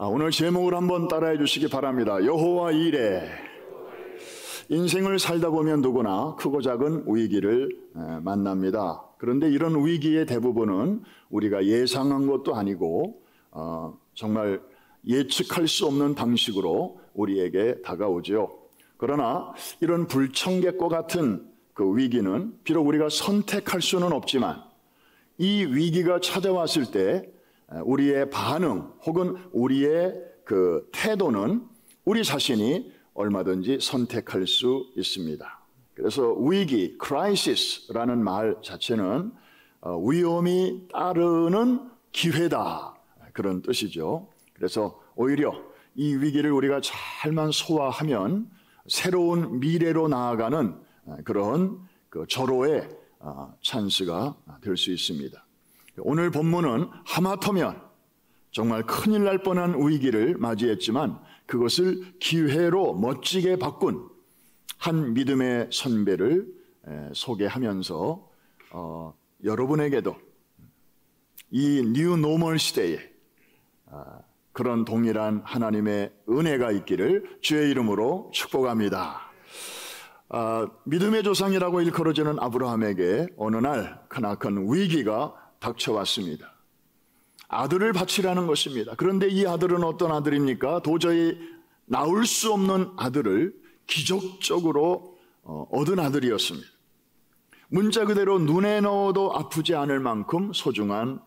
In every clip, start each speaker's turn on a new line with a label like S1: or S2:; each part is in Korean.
S1: 오늘 제목을 한번 따라해 주시기 바랍니다. 여호와 이레. 인생을 살다 보면 누구나 크고 작은 위기를 만납니다. 그런데 이런 위기의 대부분은 우리가 예상한 것도 아니고 정말 예측할 수 없는 방식으로 우리에게 다가오죠. 그러나 이런 불청객과 같은 그 위기는 비록 우리가 선택할 수는 없지만 이 위기가 찾아왔을 때 우리의 반응 혹은 우리의 그 태도는 우리 자신이 얼마든지 선택할 수 있습니다. 그래서 위기, 크라이시스라는 말 자체는 위험이 따르는 기회다, 그런 뜻이죠. 그래서 오히려 이 위기를 우리가 잘만 소화하면 새로운 미래로 나아가는 그런 그 절호의 찬스가 될 수 있습니다. 오늘 본문은 하마터면 정말 큰일 날 뻔한 위기를 맞이했지만 그것을 기회로 멋지게 바꾼 한 믿음의 선배를 소개하면서 여러분에게도 이 뉴 노멀 시대에 그런 동일한 하나님의 은혜가 있기를 주의 이름으로 축복합니다. 믿음의 조상이라고 일컬어지는 아브라함에게 어느 날 크나큰 위기가 닥쳐왔습니다. 아들을 바치라는 것입니다. 그런데 이 아들은 어떤 아들입니까? 도저히 낳을 수 없는 아들을 기적적으로 얻은 아들이었습니다. 문자 그대로 눈에 넣어도 아프지 않을 만큼 소중한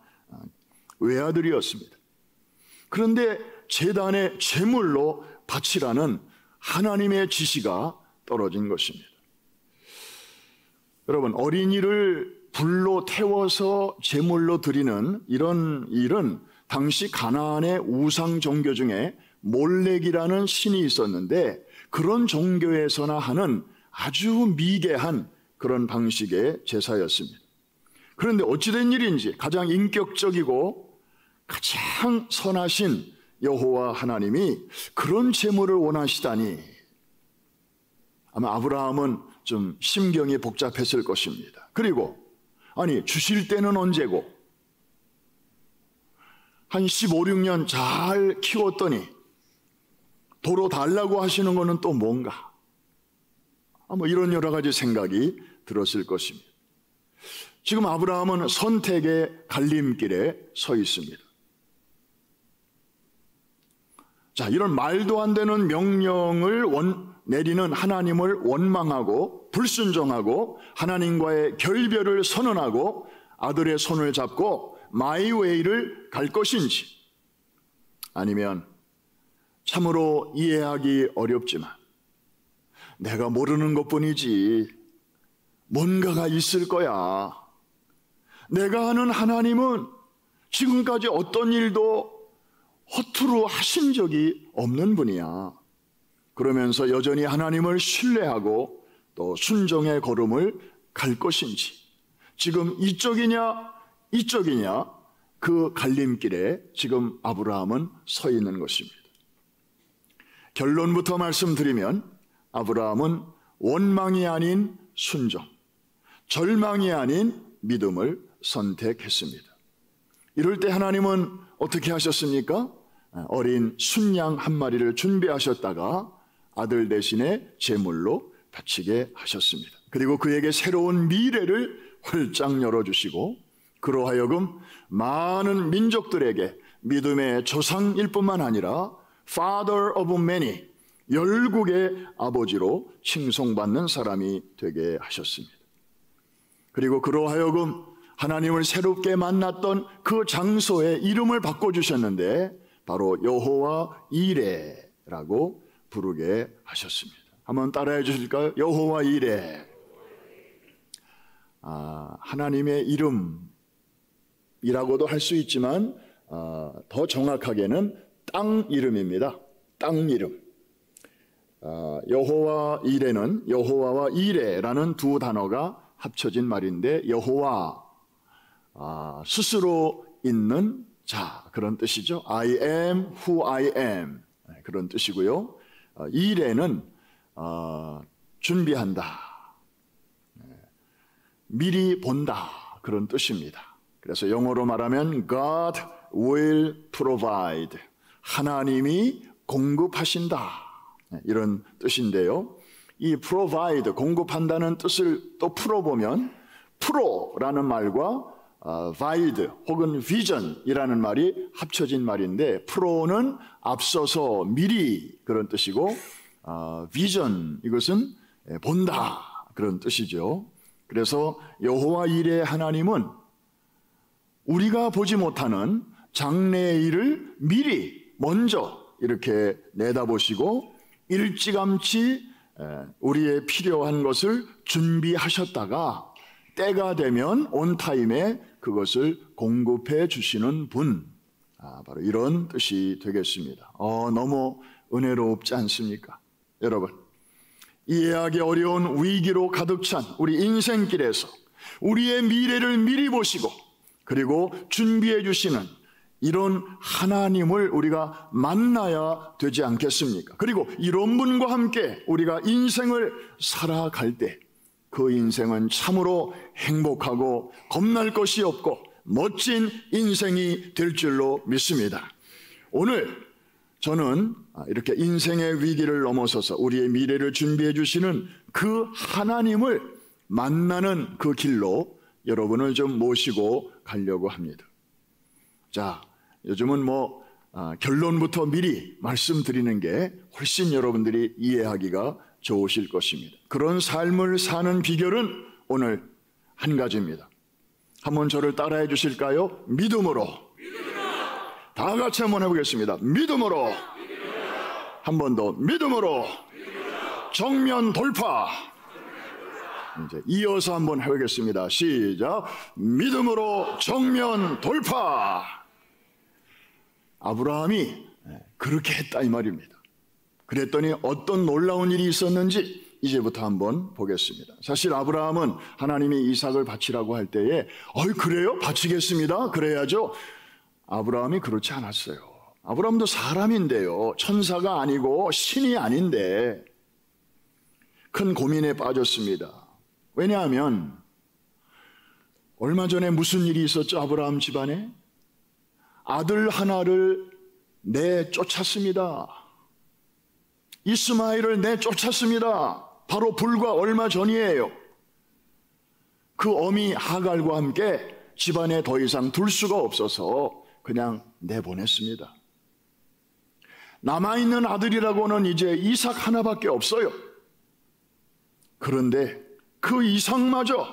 S1: 외아들이었습니다. 그런데 제단에 제물로 바치라는 하나님의 지시가 떨어진 것입니다. 여러분, 어린이를 불로 태워서 제물로 드리는 이런 일은 당시 가나안의 우상 종교 중에 몰렉이라는 신이 있었는데 그런 종교에서나 하는 아주 미개한 그런 방식의 제사였습니다. 그런데 어찌된 일인지 가장 인격적이고 가장 선하신 여호와 하나님이 그런 제물을 원하시다니 아마 아브라함은 좀 심경이 복잡했을 것입니다. 그리고 아니 주실 때는 언제고 한 15, 16년 잘 키웠더니 도로 달라고 하시는 거는 또 뭔가 이런 여러 가지 생각이 들었을 것입니다. 지금 아브라함은 선택의 갈림길에 서 있습니다. 자, 이런 말도 안 되는 명령을 내리는 하나님을 원망하고 불순종하고 하나님과의 결별을 선언하고 아들의 손을 잡고 마이 웨이를 갈 것인지, 아니면 참으로 이해하기 어렵지만 내가 모르는 것뿐이지 뭔가가 있을 거야, 내가 아는 하나님은 지금까지 어떤 일도 허투루 하신 적이 없는 분이야, 그러면서 여전히 하나님을 신뢰하고 또 순종의 걸음을 갈 것인지, 지금 이쪽이냐 그 갈림길에 지금 아브라함은 서 있는 것입니다. 결론부터 말씀드리면 아브라함은 원망이 아닌 순종, 절망이 아닌 믿음을 선택했습니다. 이럴 때 하나님은 어떻게 하셨습니까? 어린 순양 한 마리를 준비하셨다가 아들 대신에 제물로 바치게 하셨습니다. 그리고 그에게 새로운 미래를 활짝 열어주시고 그로 하여금 많은 민족들에게 믿음의 조상일 뿐만 아니라 Father of many, 열국의 아버지로 칭송받는 사람이 되게 하셨습니다. 그리고 그로 하여금 하나님을 새롭게 만났던 그 장소에 이름을 바꿔주셨는데 바로 여호와 이레라고 부르게 하셨습니다. 한번 따라해 주실까요? 여호와 이레. 하나님의 이름이라고도 할 수 있지만 더 정확하게는 땅 이름입니다. 땅 이름. 여호와 이레는 여호와와 이레라는 두 단어가 합쳐진 말인데 여호와 스스로 있는 자, 그런 뜻이죠. I am who I am, 그런 뜻이고요. 이레는 준비한다, 미리 본다, 그런 뜻입니다. 그래서 영어로 말하면 God will provide. 하나님이 공급하신다, 이런 뜻인데요. 이 provide, 공급한다는 뜻을 또 풀어보면 프로라는 말과 vide 혹은 vision이라는 말이 합쳐진 말인데, 프로는 앞서서 미리 그런 뜻이고, vision 이것은 본다 그런 뜻이죠. 그래서 여호와 일의 하나님은 우리가 보지 못하는 장래의 일을 미리 먼저 이렇게 내다보시고 일찌감치 우리의 필요한 것을 준비하셨다가 때가 되면 온 타임에 그것을 공급해 주시는 분, 바로 이런 뜻이 되겠습니다. 너무 은혜롭지 않습니까? 여러분, 이해하기 어려운 위기로 가득 찬 우리 인생길에서 우리의 미래를 미리 보시고 그리고 준비해 주시는 이런 하나님을 우리가 만나야 되지 않겠습니까? 그리고 이런 분과 함께 우리가 인생을 살아갈 때 그 인생은 참으로 행복하고 겁날 것이 없고 멋진 인생이 될 줄로 믿습니다. 오늘 저는 이렇게 인생의 위기를 넘어서서 우리의 미래를 준비해 주시는 그 하나님을 만나는 그 길로 여러분을 좀 모시고 가려고 합니다. 자, 요즘은 결론부터 미리 말씀드리는 게 훨씬 여러분들이 이해하기가 좋으실 것입니다. 그런 삶을 사는 비결은 오늘 한 가지입니다. 한번 저를 따라해 주실까요? 믿음으로. 다 같이 한번 해보겠습니다. 믿음으로. 한 번 더. 믿음으로. 정면 돌파. 이제 이어서 한번 해보겠습니다. 시작. 믿음으로 정면 돌파. 아브라함이 그렇게 했다 이 말입니다. 그랬더니 어떤 놀라운 일이 있었는지 이제부터 한번 보겠습니다. 사실 아브라함은 하나님이 이삭을 바치라고 할 때에 그래요? 바치겠습니다. 그래야죠. 아브라함이 그렇지 않았어요. 아브라함도 사람인데요. 천사가 아니고 신이 아닌데 큰 고민에 빠졌습니다. 왜냐하면 얼마 전에 무슨 일이 있었죠? 아브라함 집안에 아들 하나를 내쫓았습니다. 이스마엘을 내쫓았습니다. 바로 불과 얼마 전이에요. 그 어미 하갈과 함께 집안에 더 이상 둘 수가 없어서 그냥 내보냈습니다. 남아있는 아들이라고는 이제 이삭 하나밖에 없어요. 그런데 그 이삭마저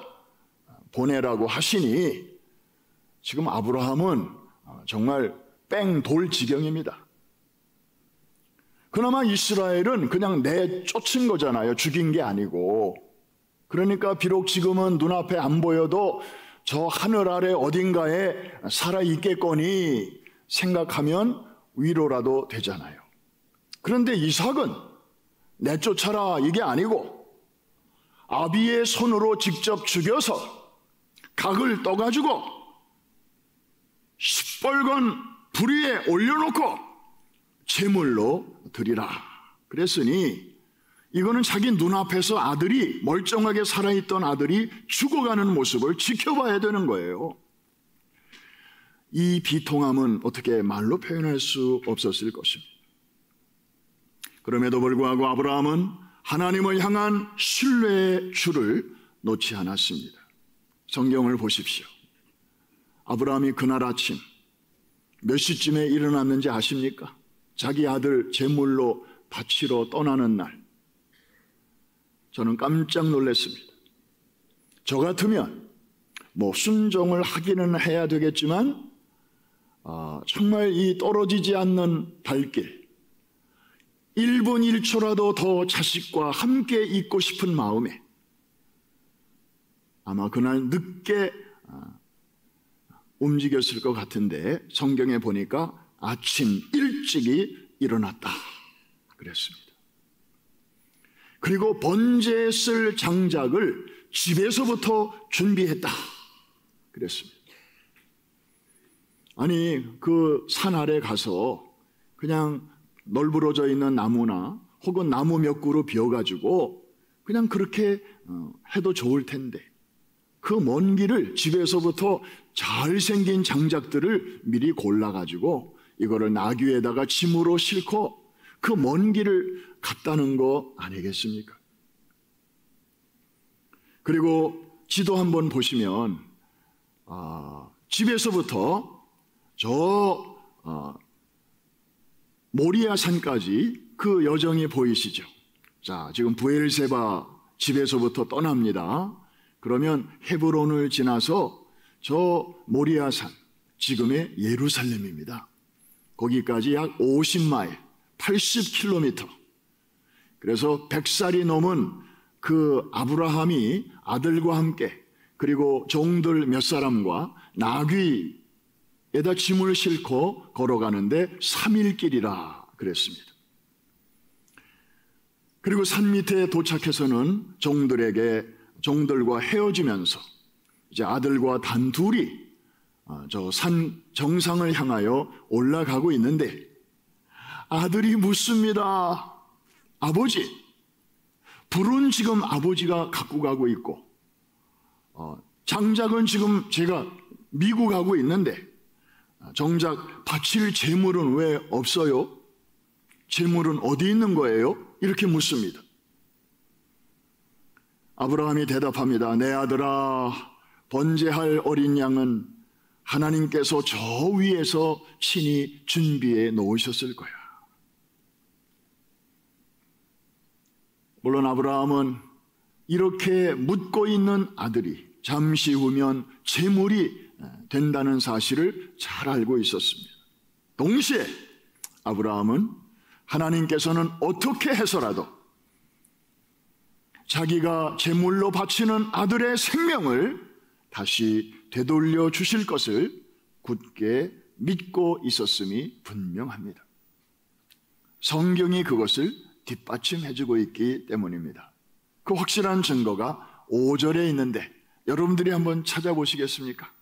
S1: 보내라고 하시니 지금 아브라함은 정말 뺑 돌 지경입니다. 그나마 이스라엘은 그냥 내쫓은 거잖아요. 죽인 게 아니고. 그러니까 비록 지금은 눈앞에 안 보여도 저 하늘 아래 어딘가에 살아있겠거니 생각하면 위로라도 되잖아요. 그런데 이삭은 내쫓아라 이게 아니고 아비의 손으로 직접 죽여서 각을 떠가지고 시뻘건 불 위에 올려놓고 제물로 드리라 그랬으니 이거는 자기 눈앞에서 아들이 멀쩡하게 살아있던 아들이 죽어가는 모습을 지켜봐야 되는 거예요. 이 비통함은 어떻게 말로 표현할 수 없었을 것입니다. 그럼에도 불구하고 아브라함은 하나님을 향한 신뢰의 줄을 놓지 않았습니다. 성경을 보십시오. 아브라함이 그날 아침 몇 시쯤에 일어났는지 아십니까? 자기 아들 제물로 바치러 떠나는 날. 저는 깜짝 놀랐습니다. 저 같으면 순종을 하기는 해야 되겠지만 정말 이 떨어지지 않는 발길 1분 1초라도 더 자식과 함께 있고 싶은 마음에 아마 그날 늦게 움직였을 것 같은데 성경에 보니까 아침 일찍이 일어났다 그랬습니다. 그리고 번제에 쓸 장작을 집에서부터 준비했다 그랬습니다. 아니 그 산 아래 가서 그냥 널브러져 있는 나무나 혹은 나무 몇 그루 비워가지고 그냥 그렇게 해도 좋을 텐데 그 먼 길을 집에서부터 잘생긴 장작들을 미리 골라가지고 이거를 나귀에다가 짐으로 싣고 그 먼 길을 갔다는 거 아니겠습니까? 그리고 지도 한번 보시면 집에서부터 저 모리아 산까지 그 여정이 보이시죠? 자, 지금 브엘세바 집에서부터 떠납니다. 그러면 헤브론을 지나서 저 모리아 산, 지금의 예루살렘입니다. 거기까지 약 50마일, 80km. 그래서 100살이 넘은 그 아브라함이 아들과 함께 그리고 종들 몇 사람과 나귀에다 짐을 싣고 걸어가는데 3일 길이라 그랬습니다. 그리고 산 밑에 도착해서는 종들과 헤어지면서 이제 아들과 단둘이 저 산 정상을 향하여 올라가고 있는데 아들이 묻습니다. 아버지, 불은 지금 아버지가 갖고 가고 있고 장작은 지금 제가 미고 가고 있는데 정작 바칠 재물은 왜 없어요? 재물은 어디 있는 거예요? 이렇게 묻습니다. 아브라함이 대답합니다. 내 아들아, 번제할 어린 양은 하나님께서 저 위에서 친히 준비해 놓으셨을 거야. 물론 아브라함은 이렇게 묻고 있는 아들이 잠시 후면 재물이 된다는 사실을 잘 알고 있었습니다. 동시에 아브라함은 하나님께서는 어떻게 해서라도 자기가 제물로 바치는 아들의 생명을 다시 되돌려 주실 것을 굳게 믿고 있었음이 분명합니다. 성경이 그것을 뒷받침해주고 있기 때문입니다. 그 확실한 증거가 5절에 있는데 여러분들이 한번 찾아보시겠습니까?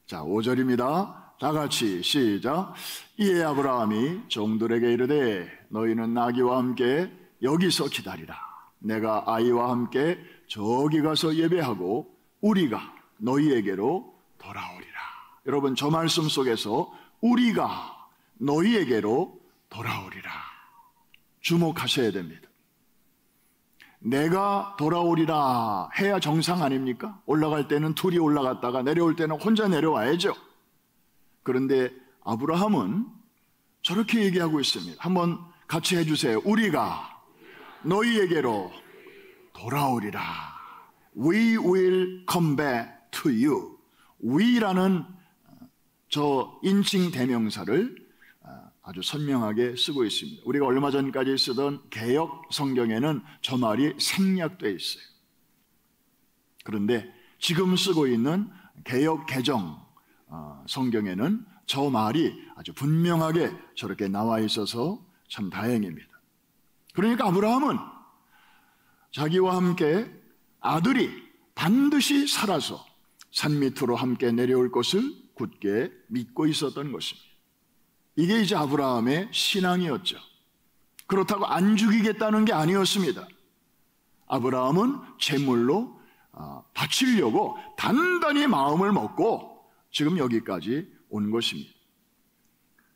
S1: 자, 5절입니다. 다 같이 시작. 이에 아브라함이 종들에게 이르되 너희는 나귀와 함께 여기서 기다리라. 내가 아이와 함께 저기 가서 예배하고 우리가 너희에게로 돌아오리라. 여러분, 저 말씀 속에서 우리가 너희에게로 돌아오리라 주목하셔야 됩니다. 내가 돌아오리라 해야 정상 아닙니까? 올라갈 때는 둘이 올라갔다가 내려올 때는 혼자 내려와야죠. 그런데 아브라함은 저렇게 얘기하고 있습니다. 한번 같이 해주세요. 우리가 너희에게로 돌아오리라. We will come back to you. we라는 저 인칭 대명사를 아주 선명하게 쓰고 있습니다. 우리가 얼마 전까지 쓰던 개역 성경에는 저 말이 생략되어 있어요. 그런데 지금 쓰고 있는 개역 개정 성경에는 저 말이 아주 분명하게 저렇게 나와 있어서 참 다행입니다. 그러니까 아브라함은 자기와 함께 아들이 반드시 살아서 산 밑으로 함께 내려올 것을 굳게 믿고 있었던 것입니다. 이게 이제 아브라함의 신앙이었죠. 그렇다고 안 죽이겠다는 게 아니었습니다. 아브라함은 제물로 바치려고 단단히 마음을 먹고 지금 여기까지 온 것입니다.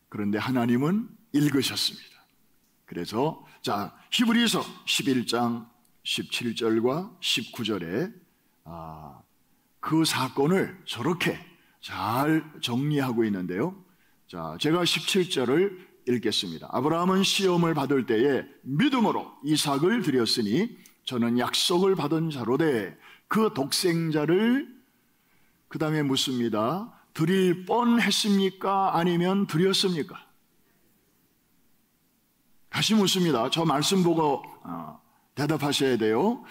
S1: 그런데 하나님은 읽으셨습니다. 그래서 자, 히브리서 11장 17절과 19절에 그 사건을 저렇게 잘 정리하고 있는데요. 자, 제가 17절을 읽겠습니다. 아브라함은 시험을 받을 때에 믿음으로 이삭을 드렸으니 저는 약속을 받은 자로되 그 독생자를 그 다음에 묻습니다. 드릴 뻔했습니까? 아니면 드렸습니까? 다시 묻습니다. 저 말씀 보고 대답하셔야 돼요.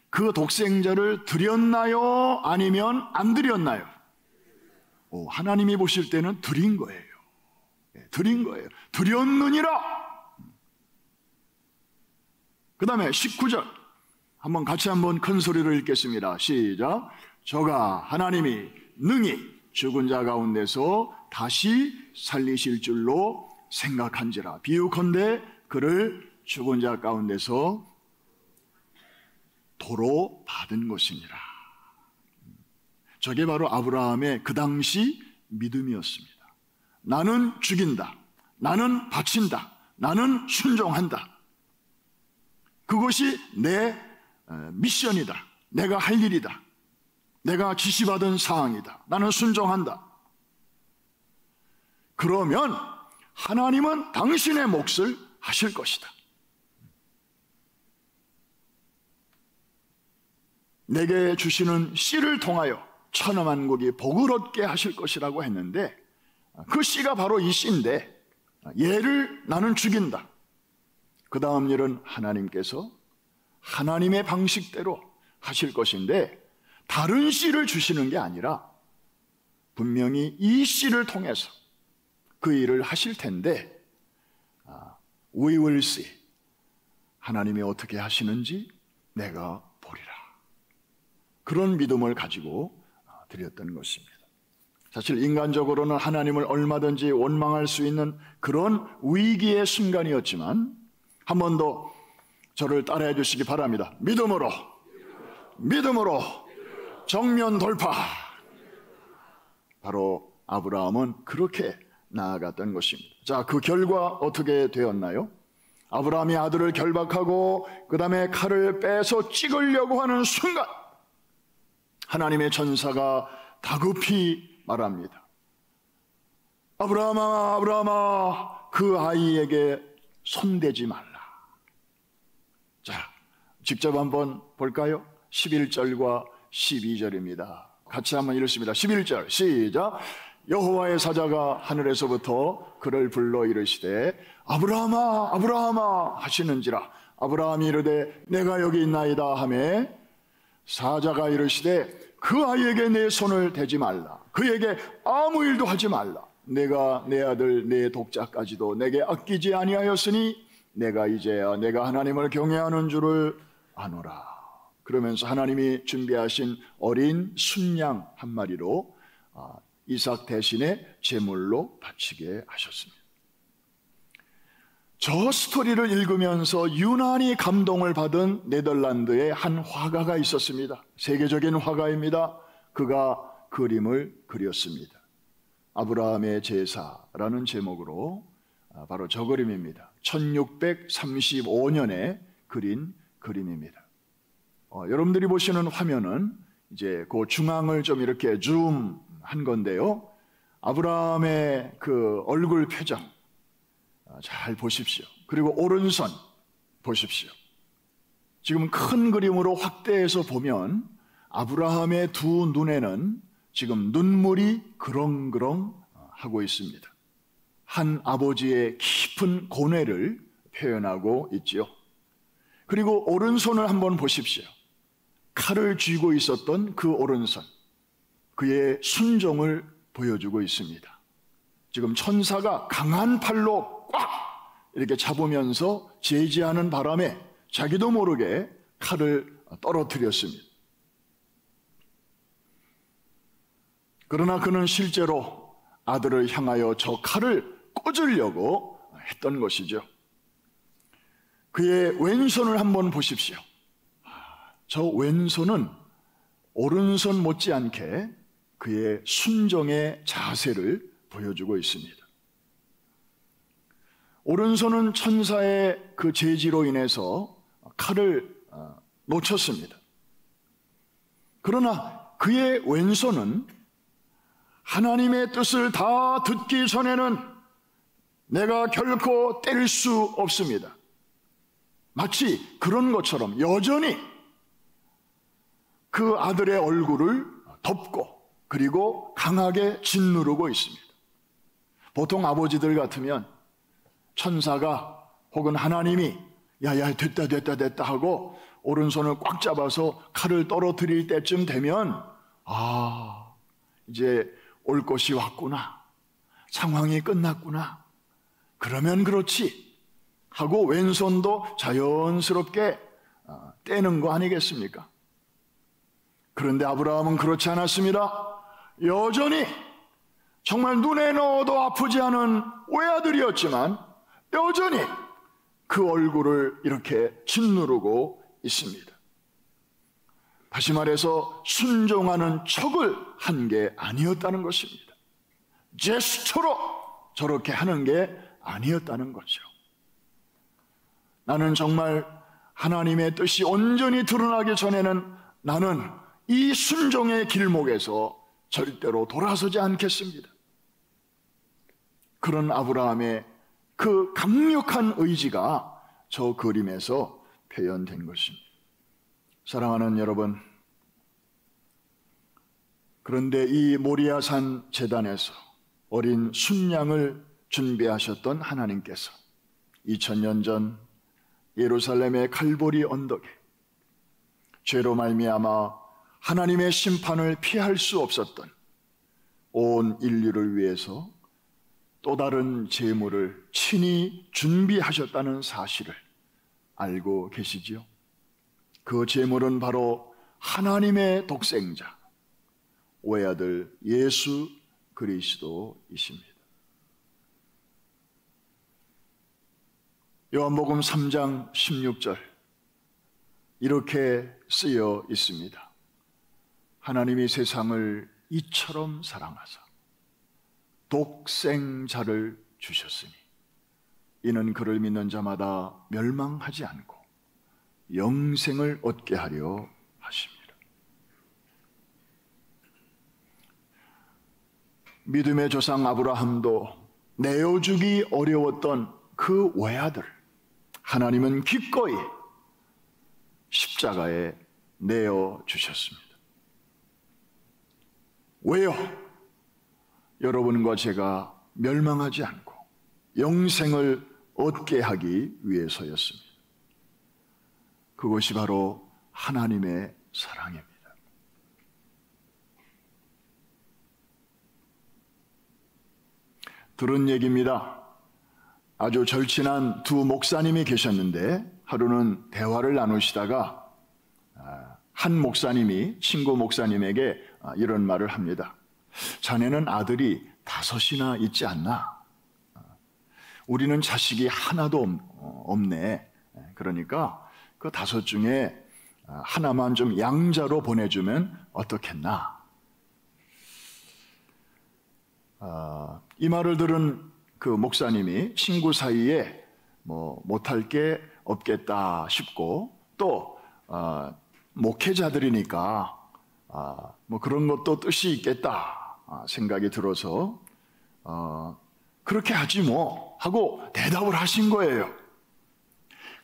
S1: 그 독생자를 드렸나요? 아니면 안 드렸나요? 하나님이 보실 때는 드린 거예요. 드린 거예요. 드렸느니라. 그 다음에 19절 한번 같이 한번 큰 소리로 읽겠습니다. 시작. 저가 하나님이 능히 죽은 자 가운데서 다시 살리실 줄로 생각한지라. 비유컨대 그를 죽은 자 가운데서 도로 받은 것이니라. 저게 바로 아브라함의 그 당시 믿음이었습니다. 나는 죽인다. 나는 바친다. 나는 순종한다. 그것이 내 미션이다. 내가 할 일이다. 내가 지시받은 사항이다. 나는 순종한다. 그러면 하나님은 당신의 몫을 하실 것이다. 내게 주시는 씨를 통하여 천하만국이 복을 얻게 하실 것이라고 했는데, 그 씨가 바로 이 씨인데, 얘를 나는 죽인다. 그 다음 일은 하나님께서 하나님의 방식대로 하실 것인데, 다른 씨를 주시는 게 아니라 분명히 이 씨를 통해서 그 일을 하실 텐데, we will see. 하나님이 어떻게 하시는지 내가 보리라. 그런 믿음을 가지고 드렸던 것입니다. 사실 인간적으로는 하나님을 얼마든지 원망할 수 있는 그런 위기의 순간이었지만, 한 번 더 저를 따라해 주시기 바랍니다. 믿음으로 정면 돌파. 바로 아브라함은 그렇게 나아갔던 것입니다. 자, 그 결과 어떻게 되었나요? 아브라함이 아들을 결박하고 그 다음에 칼을 빼서 찍으려고 하는 순간, 하나님의 전사가 다급히 말합니다. 아브라함아, 아브라함아, 그 아이에게 손대지 말라. 자, 직접 한번 볼까요? 11절과 12절입니다. 같이 한번 읽습니다. 11절 시작. 여호와의 사자가 하늘에서부터 그를 불러 이르시되 아브라함아, 아브라함아 하시는지라. 아브라함이 이르되 내가 여기 있나이다 하매, 사자가 이르시되 그 아이에게 내 손을 대지 말라. 그에게 아무 일도 하지 말라. 내가 내 아들 내 독자까지도 내게 아끼지 아니하였으니 내가 이제야 내가 하나님을 경외하는 줄을 아노라. 그러면서 하나님이 준비하신 어린 순양 한 마리로 이삭 대신에 제물로 바치게 하셨습니다. 저 스토리를 읽으면서 유난히 감동을 받은 네덜란드의 한 화가가 있었습니다. 세계적인 화가입니다. 그가 그림을 그렸습니다. 아브라함의 제사라는 제목으로 바로 저 그림입니다. 1635년에 그린 그림입니다. 여러분들이 보시는 화면은 이제 그 중앙을 좀 이렇게 줌한 건데요. 아브라함의 그 얼굴 표정 잘 보십시오. 그리고 오른손 보십시오. 지금 큰 그림으로 확대해서 보면 아브라함의 두 눈에는 지금 눈물이 그렁그렁 하고 있습니다. 한 아버지의 깊은 고뇌를 표현하고 있지요. 그리고 오른손을 한번 보십시오. 칼을 쥐고 있었던 그 오른손, 그의 순종을 보여주고 있습니다. 지금 천사가 강한 팔로 꽉 이렇게 잡으면서 제지하는 바람에 자기도 모르게 칼을 떨어뜨렸습니다. 그러나 그는 실제로 아들을 향하여 저 칼을 꽂으려고 했던 것이죠. 그의 왼손을 한번 보십시오. 저 왼손은 오른손 못지않게 그의 순종의 자세를 보여주고 있습니다. 오른손은 천사의 그 제지로 인해서 칼을 놓쳤습니다. 그러나 그의 왼손은 하나님의 뜻을 다 듣기 전에는 내가 결코 뗄 수 없습니다. 마치 그런 것처럼 여전히 그 아들의 얼굴을 덮고 그리고 강하게 짓누르고 있습니다. 보통 아버지들 같으면 천사가 혹은 하나님이 야야 됐다 하고 오른손을 꽉 잡아서 칼을 떨어뜨릴 때쯤 되면 이제 올 것이 왔구나, 상황이 끝났구나, 그러면 그렇지 하고 왼손도 자연스럽게 떼는 거 아니겠습니까? 그런데 아브라함은 그렇지 않았습니다. 여전히 정말 눈에 넣어도 아프지 않은 외아들이었지만 여전히 그 얼굴을 이렇게 짓누르고 있습니다. 다시 말해서 순종하는 척을 한 게 아니었다는 것입니다. 제스처로 저렇게 하는 게 아니었다는 거죠. 나는 정말 하나님의 뜻이 온전히 드러나기 전에는 나는 이 순종의 길목에서 절대로 돌아서지 않겠습니다. 그런 아브라함의 그 강력한 의지가 저 그림에서 표현된 것입니다. 사랑하는 여러분, 그런데 이 모리아산 제단에서 어린 순양을 준비하셨던 하나님께서 2000년 전 예루살렘의 칼보리 언덕에 죄로 말미암아 하나님의 심판을 피할 수 없었던 온 인류를 위해서 또 다른 제물을 친히 준비하셨다는 사실을 알고 계시지요? 그 제물은 바로 하나님의 독생자 외아들 예수 그리스도이십니다. 요한복음 3장 16절 이렇게 쓰여 있습니다. 하나님이 세상을 이처럼 사랑하사 독생자를 주셨으니 이는 그를 믿는 자마다 멸망하지 않고 영생을 얻게 하려 하십니다. 믿음의 조상 아브라함도 내어주기 어려웠던 그 외아들 하나님은 기꺼이 십자가에 내어주셨습니다. 왜요? 여러분과 제가 멸망하지 않고 영생을 얻게 하기 위해서였습니다. 그것이 바로 하나님의 사랑입니다. 들은 얘기입니다. 아주 절친한 두 목사님이 계셨는데 하루는 대화를 나누시다가 한 목사님이 친구 목사님에게 이런 말을 합니다. 자네는 아들이 5이나 있지 않나? 우리는 자식이 하나도 없네. 그러니까 그 5 중에 하나만 좀 양자로 보내주면 어떻겠나? 이 말을 들은 그 목사님이 친구 사이에 못할 게 없겠다 싶고 또 목회자들이니까 그런 것도 뜻이 있겠다 생각이 들어서 그렇게 하지 뭐 하고 대답을 하신 거예요.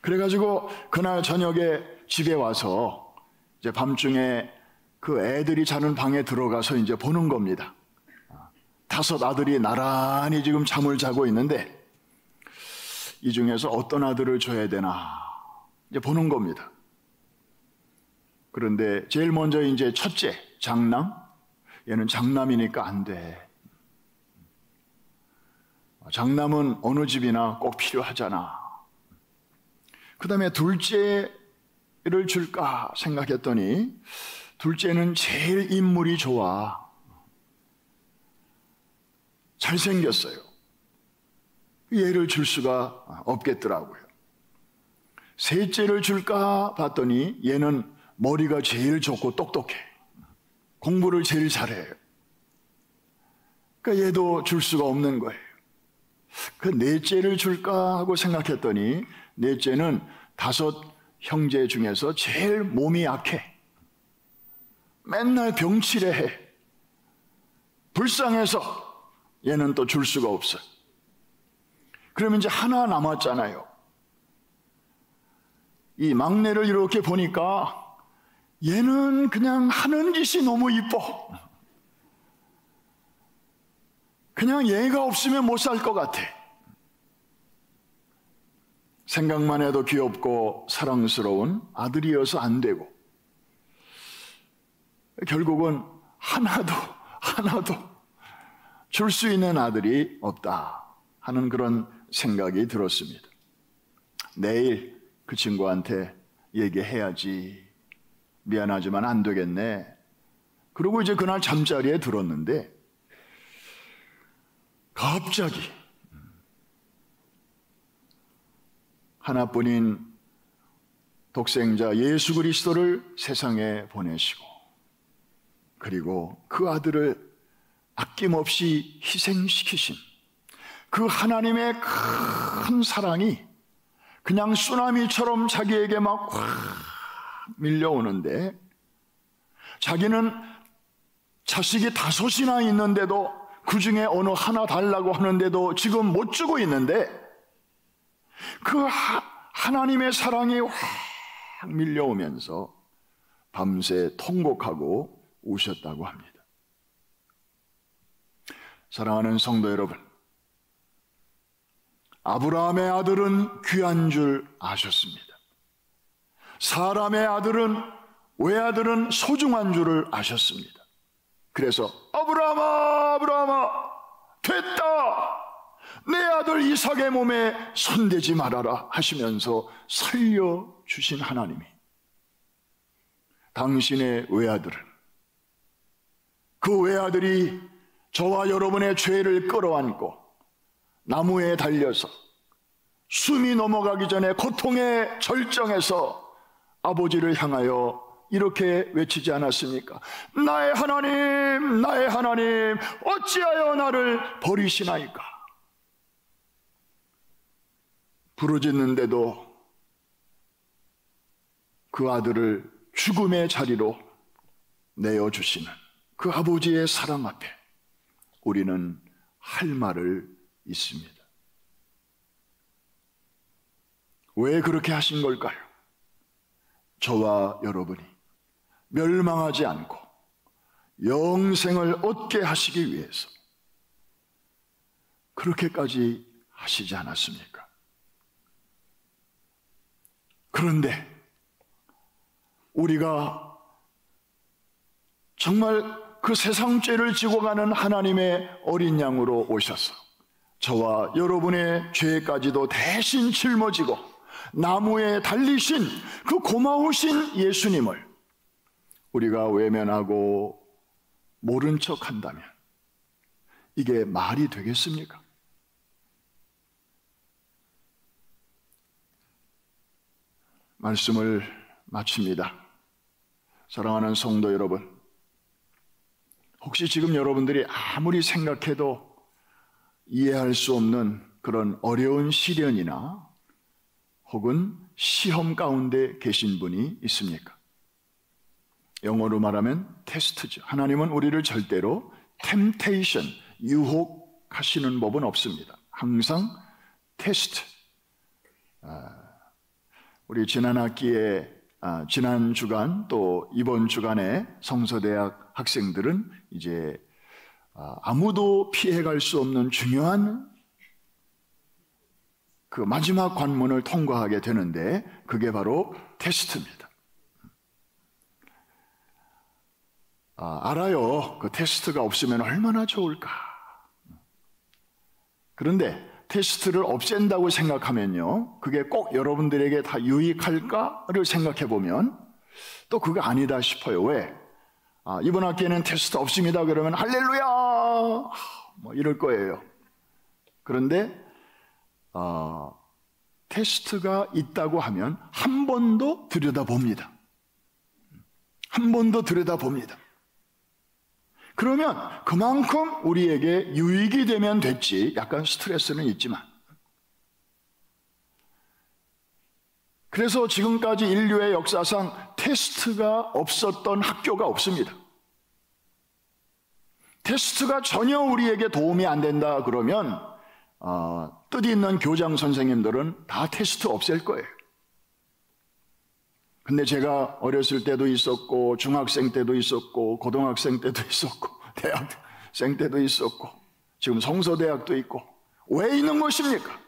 S1: 그래가지고 그날 저녁에 집에 와서 이제 밤중에 그 애들이 자는 방에 들어가서 이제 보는 겁니다. 5 아들이 나란히 지금 잠을 자고 있는데 이 중에서 어떤 아들을 줘야 되나 이제 보는 겁니다. 그런데 제일 먼저 이제 첫째 장남, 얘는 장남이니까 안 돼. 장남은 어느 집이나 꼭 필요하잖아. 그 다음에 둘째를 줄까 생각했더니 둘째는 제일 인물이 좋아. 잘생겼어요. 얘를 줄 수가 없겠더라고요. 셋째를 줄까 봤더니 얘는 머리가 제일 좋고 똑똑해. 공부를 제일 잘해요. 그러니까 얘도 줄 수가 없는 거예요. 그 넷째를 줄까 하고 생각했더니 넷째는 5 형제 중에서 제일 몸이 약해. 맨날 병치레 해. 불쌍해서 얘는 또 줄 수가 없어요. 그러면 이제 하나 남았잖아요. 이 막내를 이렇게 보니까 얘는 그냥 하는 짓이 너무 이뻐. 그냥 얘가 없으면 못 살 것 같아. 생각만 해도 귀엽고 사랑스러운 아들이어서 안 되고 결국은 하나도 줄 수 있는 아들이 없다 하는 그런 생각이 들었습니다. 내일 그 친구한테 얘기해야지. 미안하지만 안 되겠네. 그리고 이제 그날 잠자리에 들었는데 갑자기 하나뿐인 독생자 예수 그리스도를 세상에 보내시고 그리고 그 아들을 아낌없이 희생시키신 그 하나님의 큰 사랑이 그냥 쓰나미처럼 자기에게 막 확 밀려오는데, 자기는 자식이 5이나 있는데도 그 중에 어느 하나 달라고 하는데도 지금 못 주고 있는데, 그 하나님의 사랑이 확 밀려오면서 밤새 통곡하고 우셨다고 합니다. 사랑하는 성도 여러분, 아브라함의 아들은 귀한 줄 아셨습니다. 사람의 아들은, 외아들은 소중한 줄을 아셨습니다. 그래서 아브라함아, 아브라함아, 됐다, 내 아들 이삭의 몸에 손대지 말아라 하시면서 살려주신 하나님이, 당신의 외아들은, 그 외아들이 저와 여러분의 죄를 끌어안고 나무에 달려서 숨이 넘어가기 전에 고통의 절정에서 아버지를 향하여 이렇게 외치지 않았습니까? 나의 하나님, 나의 하나님, 어찌하여 나를 버리시나이까? 부르짖는데도 그 아들을 죽음의 자리로 내어주시는 그 아버지의 사랑 앞에 우리는 할 말을 있습니다. 왜 그렇게 하신 걸까요? 저와 여러분이 멸망하지 않고 영생을 얻게 하시기 위해서 그렇게까지 하시지 않았습니까? 그런데 우리가 정말 그 세상 죄를 지고 가는 하나님의 어린 양으로 오셔서 저와 여러분의 죄까지도 대신 짊어지고 나무에 달리신 그 고마우신 예수님을 우리가 외면하고 모른 척 한다면 이게 말이 되겠습니까? 말씀을 마칩니다. 사랑하는 성도 여러분, 혹시 지금 여러분들이 아무리 생각해도 이해할 수 없는 그런 어려운 시련이나 혹은 시험 가운데 계신 분이 있습니까? 영어로 말하면 테스트죠. 하나님은 우리를 절대로 템테이션, 유혹하시는 법은 없습니다. 항상 테스트. 우리 지난 학기에 지난 주간 또 이번 주간에 성서대학 학생들은 이제 아무도 피해갈 수 없는 중요한 그 마지막 관문을 통과하게 되는데 그게 바로 테스트입니다. 알아요. 그 테스트가 없으면 얼마나 좋을까. 그런데 테스트를 없앤다고 생각하면요, 그게 꼭 여러분들에게 다 유익할까를 생각해 보면 또 그거 아니다 싶어요. 왜? 이번 학기에는 테스트 없습니다 그러면 할렐루야 뭐 이럴 거예요. 그런데 테스트가 있다고 하면 한 번 더 들여다봅니다. 한 번 더 들여다봅니다. 그러면 그만큼 우리에게 유익이 되면 됐지, 약간 스트레스는 있지만. 그래서 지금까지 인류의 역사상 테스트가 없었던 학교가 없습니다. 테스트가 전혀 우리에게 도움이 안 된다 그러면 뜻 있는 교장 선생님들은 다 테스트 없앨 거예요. 근데 제가 어렸을 때도 있었고 중학생 때도 있었고 고등학생 때도 있었고 대학생 때도 있었고 지금 성서대학도 있고 왜 있는 것입니까?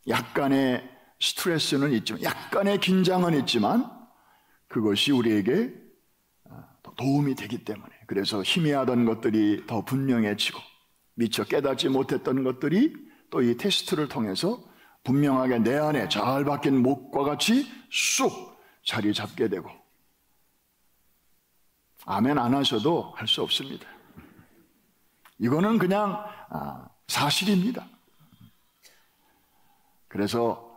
S1: 약간의 스트레스는 있지만, 약간의 긴장은 있지만 그것이 우리에게 더 도움이 되기 때문에, 그래서 희미하던 것들이 더 분명해지고 미처 깨닫지 못했던 것들이 또 이 테스트를 통해서 분명하게 내 안에 잘 박힌 목과 같이 쑥 자리 잡게 되고, 아멘 안 하셔도 할 수 없습니다. 이거는 그냥 사실입니다. 그래서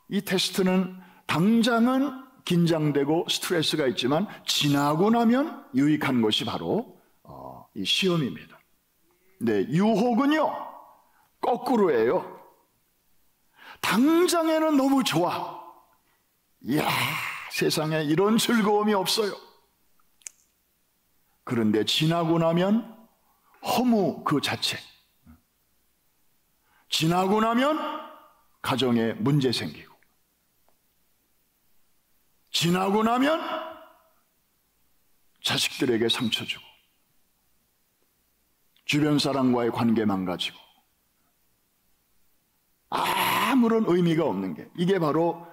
S1: 이 테스트는 당장은 긴장되고 스트레스가 있지만 지나고 나면 유익한 것이 바로 이 시험입니다. 네, 유혹은요, 거꾸로예요. 당장에는 너무 좋아. 이야, 세상에 이런 즐거움이 없어요. 그런데 지나고 나면 허무 그 자체. 지나고 나면 가정에 문제 생기고, 지나고 나면 자식들에게 상처 주고, 주변 사람과의 관계 망가지고, 아무런 의미가 없는 게, 이게 바로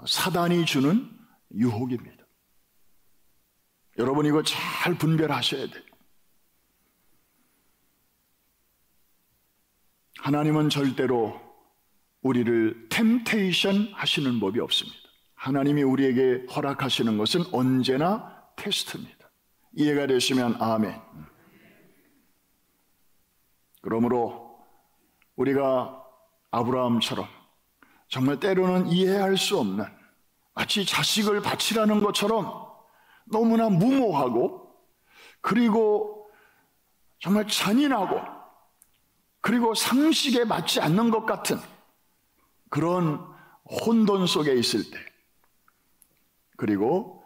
S1: 사단이 주는 유혹입니다. 여러분 이거 잘 분별하셔야 돼요. 하나님은 절대로 우리를 템테이션 하시는 법이 없습니다. 하나님이 우리에게 허락하시는 것은 언제나 테스트입니다. 이해가 되시면 아멘. 그러므로 우리가 아브라함처럼 정말 때로는 이해할 수 없는, 마치 자식을 바치라는 것처럼 너무나 무모하고, 그리고 정말 잔인하고, 그리고 상식에 맞지 않는 것 같은 그런 혼돈 속에 있을 때, 그리고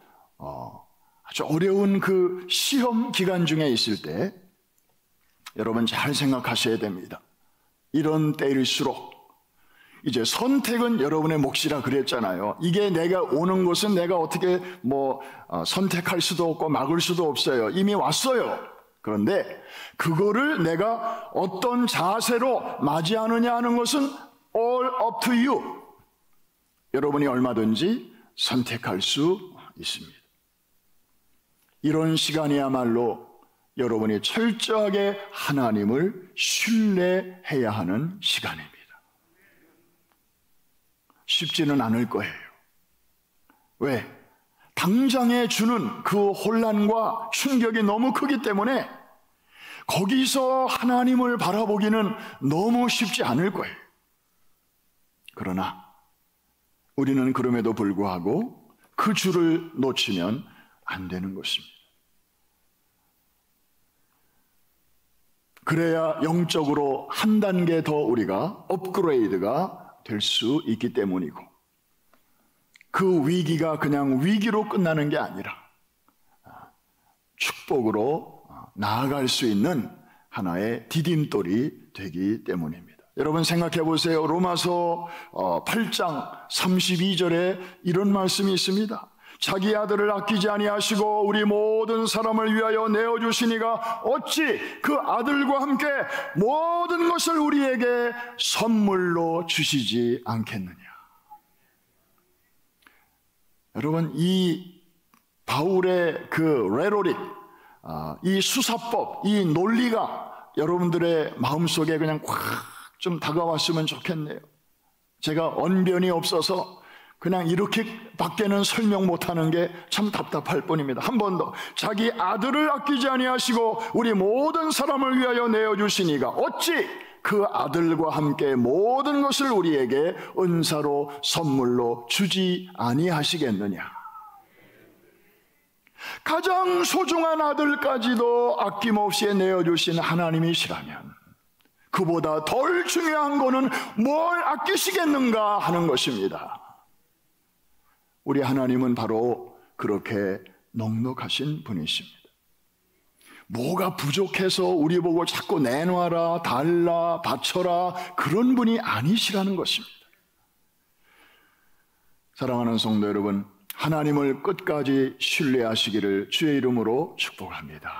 S1: 아주 어려운 그 시험 기간 중에 있을 때, 여러분 잘 생각하셔야 됩니다. 이런 때일수록 이제 선택은 여러분의 몫이라 그랬잖아요. 이게 내가 오는 것은 내가 어떻게 선택할 수도 없고 막을 수도 없어요. 이미 왔어요. 그런데 그거를 내가 어떤 자세로 맞이하느냐 하는 것은 all up to you. 여러분이 얼마든지 선택할 수 있습니다. 이런 시간이야말로 여러분이 철저하게 하나님을 신뢰해야 하는 시간입니다. 쉽지는 않을 거예요. 왜? 당장에 주는 그 혼란과 충격이 너무 크기 때문에 거기서 하나님을 바라보기는 너무 쉽지 않을 거예요. 그러나 우리는 그럼에도 불구하고 그 줄을 놓치면 안 되는 것입니다. 그래야 영적으로 한 단계 더 우리가 업그레이드가 될 수 있기 때문이고, 그 위기가 그냥 위기로 끝나는 게 아니라 축복으로 나아갈 수 있는 하나의 디딤돌이 되기 때문입니다. 여러분 생각해 보세요. 로마서 8장 32절에 이런 말씀이 있습니다. 자기 아들을 아끼지 아니하시고 우리 모든 사람을 위하여 내어주시니가 어찌 그 아들과 함께 모든 것을 우리에게 선물로 주시지 않겠느냐. 여러분 이 바울의 그 레토릭, 이 수사법, 이 논리가 여러분들의 마음속에 그냥 꽉 좀 다가왔으면 좋겠네요. 제가 언변이 없어서 그냥 이렇게 밖에는 설명 못하는 게 참 답답할 뿐입니다. 한 번 더. 자기 아들을 아끼지 아니하시고 우리 모든 사람을 위하여 내어주시니가 어찌 그 아들과 함께 모든 것을 우리에게 은사로 선물로 주지 아니하시겠느냐. 가장 소중한 아들까지도 아낌없이 내어주신 하나님이시라면 그보다 덜 중요한 거는 뭘 아끼시겠는가 하는 것입니다. 우리 하나님은 바로 그렇게 넉넉하신 분이십니다. 뭐가 부족해서 우리 보고 자꾸 내놔라, 달라, 바쳐라 그런 분이 아니시라는 것입니다. 사랑하는 성도 여러분, 하나님을 끝까지 신뢰하시기를 주의 이름으로 축복합니다.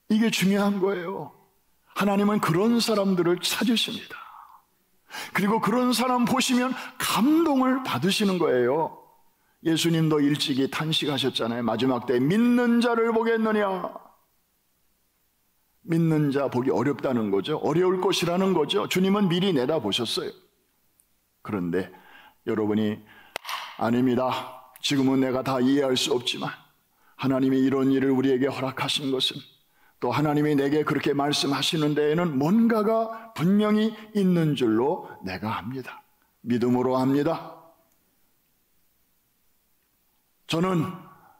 S1: 이게 중요한 거예요. 하나님은 그런 사람들을 찾으십니다. 그리고 그런 사람 보시면 감동을 받으시는 거예요. 예수님도 일찍이 탄식하셨잖아요. 마지막 때 믿는 자를 보겠느냐. 믿는 자 보기 어렵다는 거죠. 어려울 것이라는 거죠. 주님은 미리 내다보셨어요. 그런데 여러분이 아닙니다. 지금은 내가 다 이해할 수 없지만 하나님이 이런 일을 우리에게 허락하신 것은 또 하나님이 내게 그렇게 말씀하시는 데에는 뭔가가 분명히 있는 줄로 내가 압니다. 믿음으로 합니다. 저는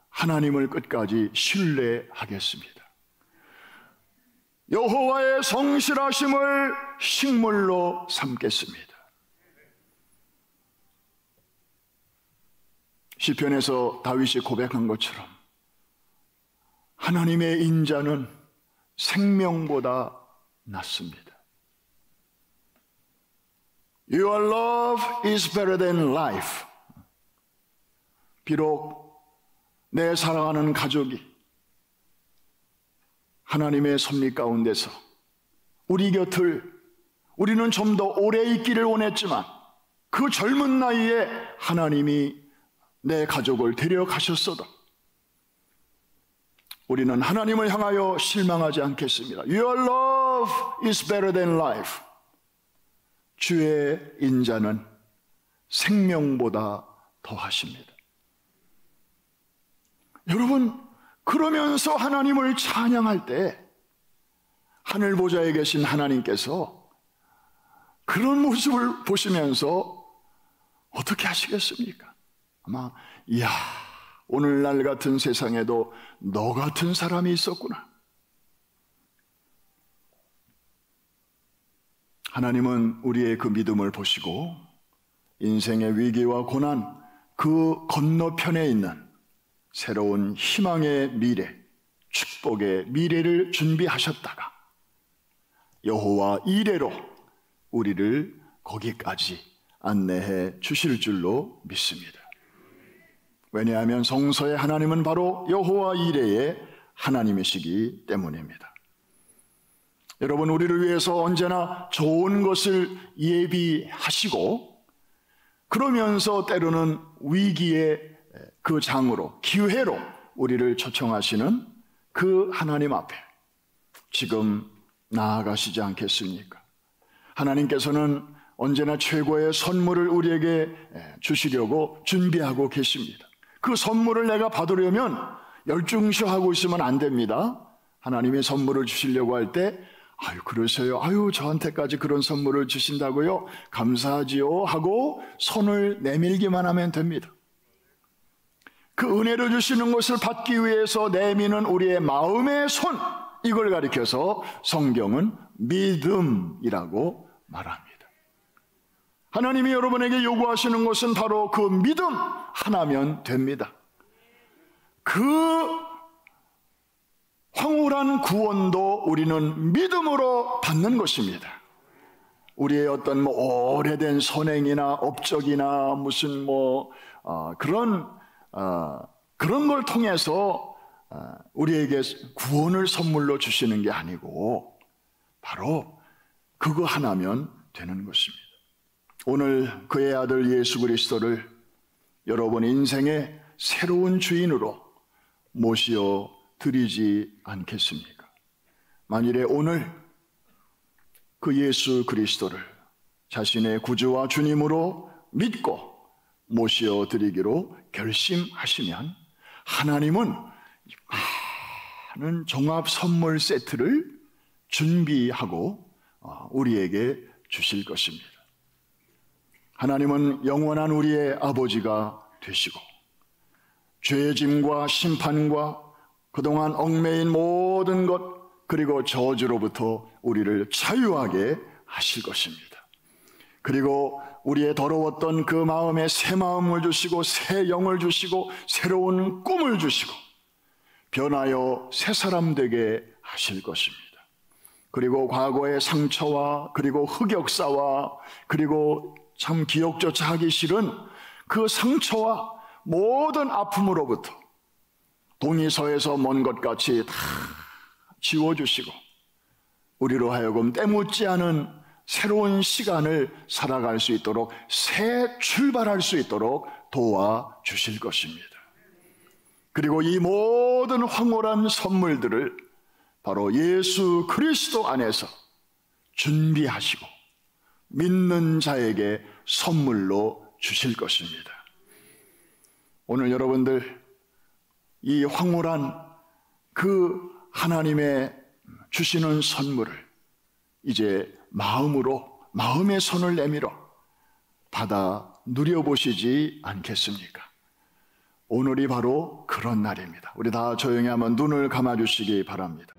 S1: 하나님을 끝까지 신뢰하겠습니다. 여호와의 성실하심을 식물로 삼겠습니다. 시편에서 다윗이 고백한 것처럼 하나님의 인자는 생명보다 낫습니다. Your love is better than life. 비록 내 사랑하는 가족이 하나님의 섭리 가운데서 우리 곁을 우리는 좀 더 오래 있기를 원했지만 그 젊은 나이에 하나님이 내 가족을 데려가셨어도 우리는 하나님을 향하여 실망하지 않겠습니다. Your love is better than life. 주의 인자는 생명보다 더하십니다. 여러분, 그러면서 하나님을 찬양할 때 하늘 보좌에 계신 하나님께서 그런 모습을 보시면서 어떻게 하시겠습니까? 아마 이야, 오늘날 같은 세상에도 너 같은 사람이 있었구나. 하나님은 우리의 그 믿음을 보시고 인생의 위기와 고난 그 건너편에 있는 새로운 희망의 미래, 축복의 미래를 준비하셨다가 여호와 이레로 우리를 거기까지 안내해 주실 줄로 믿습니다. 왜냐하면 성서의 하나님은 바로 여호와 이레의 하나님이시기 때문입니다. 여러분, 우리를 위해서 언제나 좋은 것을 예비하시고 그러면서 때로는 위기의 그 장으로, 기회로 우리를 초청하시는 그 하나님 앞에 지금 나아가시지 않겠습니까? 하나님께서는 언제나 최고의 선물을 우리에게 주시려고 준비하고 계십니다. 그 선물을 내가 받으려면 열중시하고 있으면 안 됩니다. 하나님이 선물을 주시려고 할 때 아유, 그러세요. 아유, 저한테까지 그런 선물을 주신다고요? 감사하지요 하고 손을 내밀기만 하면 됩니다. 그 은혜를 주시는 것을 받기 위해서 내미는 우리의 마음의 손, 이걸 가리켜서 성경은 믿음이라고 말합니다. 하나님이 여러분에게 요구하시는 것은 바로 그 믿음 하나면 됩니다. 그 황홀한 구원도 우리는 믿음으로 받는 것입니다. 우리의 어떤 오래된 선행이나 업적이나 무슨 그런 걸 통해서 우리에게 구원을 선물로 주시는 게 아니고 바로 그거 하나면 되는 것입니다. 오늘 그의 아들 예수 그리스도를 여러분 인생의 새로운 주인으로 모시어 드리지 않겠습니까? 만일에 오늘 그 예수 그리스도를 자신의 구주와 주님으로 믿고 모시어 드리기로 결심하시면 하나님은 많은 종합 선물 세트를 준비하고 우리에게 주실 것입니다. 하나님은 영원한 우리의 아버지가 되시고 죄의 짐과 심판과 그동안 얽매인 모든 것 그리고 저주로부터 우리를 자유하게 하실 것입니다. 그리고 우리의 더러웠던 그 마음에 새 마음을 주시고 새 영을 주시고 새로운 꿈을 주시고 변하여 새 사람 되게 하실 것입니다. 그리고 과거의 상처와 그리고 흑역사와 그리고 참 기억조차 하기 싫은 그 상처와 모든 아픔으로부터 동의서에서 먼 것 같이 다 지워주시고 우리로 하여금 때묻지 않은 새로운 시간을 살아갈 수 있도록 새 출발할 수 있도록 도와주실 것입니다. 그리고 이 모든 황홀한 선물들을 바로 예수 그리스도 안에서 준비하시고 믿는 자에게 선물로 주실 것입니다. 오늘 여러분들 이 황홀한 그 하나님의 주시는 선물을 이제 마음의 손을 내밀어 받아 누려보시지 않겠습니까? 오늘이 바로 그런 날입니다. 우리 다 조용히 한번 눈을 감아주시기 바랍니다.